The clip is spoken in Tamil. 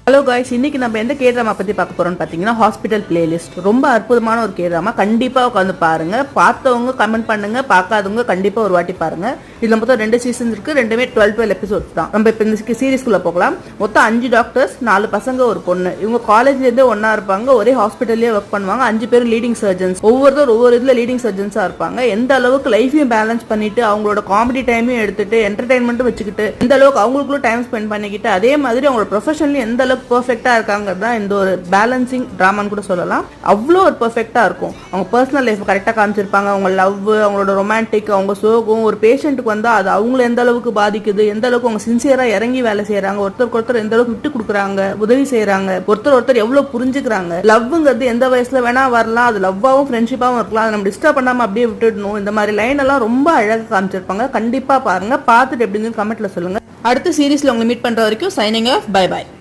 ஹலோ காய்ஸ், இன்னைக்கு நம்ம எந்த கேட்ராமா பத்தி பார்க்க போறோம்னு பாத்தீங்கன்னா ஹாஸ்பிட்டல் பிளேலிஸ்ட். ரொம்ப அற்புதமான ஒரு கேட்ராமா. கண்டிப்பா உட்காந்து பாருங்க. பார்த்தவங்க கமெண்ட் பண்ணுங்க, பார்க்காதவங்க கண்டிப்பா ஒரு வாட்டி பாருங்க. இதுல மொத்தம் 2 சீசன்ஸ் இருக்கு. ரெண்டுமே 12 எபிசோட்ஸ் தான். நம்ம இப்ப இந்த சீரிஸ்குள்ள போகலாம். மொத்தம் 5 டாக்டர்ஸ், 4 பசங்க, ஒரு பொண்ணு. இவங்க காலேஜ்ல இருந்தே ஒன்னா இருப்பாங்க. ஒரே ஹாஸ்பிட்டல்லே ஒர்க் பண்ணுவாங்க. 5 பேரும் லீடிங் சர்ஜன்ஸ். ஒவ்வொருத்தரும் ஒவ்வொரு இதுல லீடிங் சர்ஜன்ஸா இருப்பாங்க. எந்த அளவுக்கு லைஃபையும் பேலன்ஸ் பண்ணிட்டு அவங்களோட காமெடி டைமையும் எடுத்துட்டு என்டர்டைன்மெண்ட்டும் வச்சுக்கிட்டு எந்த அளவுக்கு அவங்களுக்குள்ள டைம் ஸ்பெண்ட் பண்ணிக்கிட்டு அதே மாதிரி அவங்களோட ப்ரொஃபஷன்லயும் எந்த அளவுக்கு பெர்ஃபெக்ட்டா இருக்காங்கிறது தான் இந்த ஒரு பேலன்சிங் டிராமான்னு கூட சொல்லலாம். அவ்வளோ ஒரு பெர்ஃபெக்ட்டா இருக்கும். அவங்க பர்சனல் லைஃப் கரெக்டா காமிச்சிருப்பாங்க. அவங்க லவ், அவங்களோட ரொமான்டிக், அவங்க சோகம், ஒரு பேஷண்ட்டுக்கு வந்தா அது அவங்கள எந்த அளவுக்கு பாதிக்குது, எந்த அளவுக்கு அவங்க சின்சியரா இறங்கி வேலை செய்யறாங்க, ஒருத்தருக்கு ஒருத்தர் எந்த அளவுக்கு விட்டு கொடுக்குறாங்க, உதவி செய்யறாங்க, ஒருத்தர் எவ்வளவு புரிஞ்சுக்கிறாங்க. லவ்ங்கிறது எந்த வயசுல வேணா வரலாம். அது லவ்வாவும் ஃப்ரெண்ட்ஷிப்பாவும் இருக்கலாம். அதை நம்ம டிஸ்டர்ப் பண்ணாம அப்படியே விட்டுடணும். இந்த மாதிரி லைன் எல்லாம் ரொம்ப அழகாக காமிச்சிருப்பாங்க. கண்டிப்பா பாருங்க. பார்த்துட்டு எப்படின்னு கமெண்ட்ல சொல்லுங்க. அடுத்த சீரீஸ்ல உங்களை மீட் பண்ற வரைக்கும் சைனிங் ஆஃப். By by.